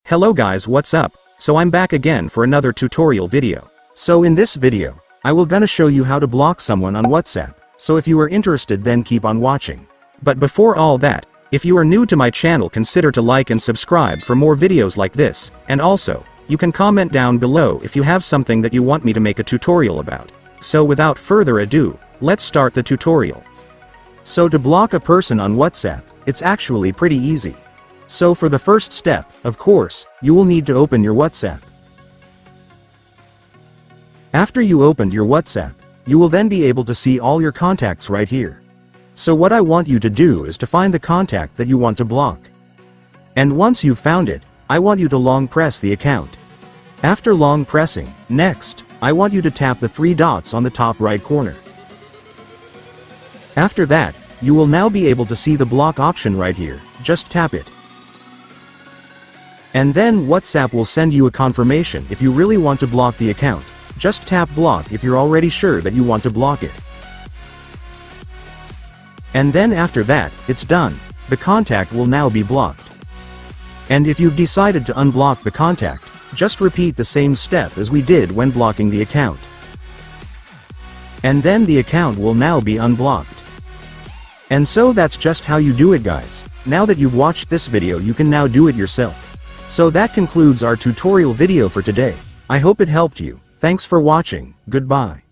Hello guys, what's up? So I'm back again for another tutorial video. So in this video, I will gonna show you how to block someone on WhatsApp. So if you are interested, then keep on watching. But before all that, if you are new to my channel, consider to like and subscribe for more videos like this, and also, you can comment down below if you have something that you want me to make a tutorial about. So without further ado, let's start the tutorial. So to block a person on WhatsApp, it's actually pretty easy. So for the first step, of course, you will need to open your WhatsApp. After you opened your WhatsApp, you will then be able to see all your contacts right here. So what I want you to do is to find the contact that you want to block. And once you've found it, I want you to long press the account. After long pressing, next, I want you to tap the three dots on the top right corner. After that, you will now be able to see the block option right here. Just tap it. And then WhatsApp will send you a confirmation if you really want to block the account. Just tap block if you're already sure that you want to block it. And then after that, it's done. The contact will now be blocked. And if you've decided to unblock the contact, just repeat the same step as we did when blocking the account. And then the account will now be unblocked. And so that's just how you do it, guys. Now that you've watched this video, you can now do it yourself. So that concludes our tutorial video for today. I hope it helped you. Thanks for watching. Goodbye.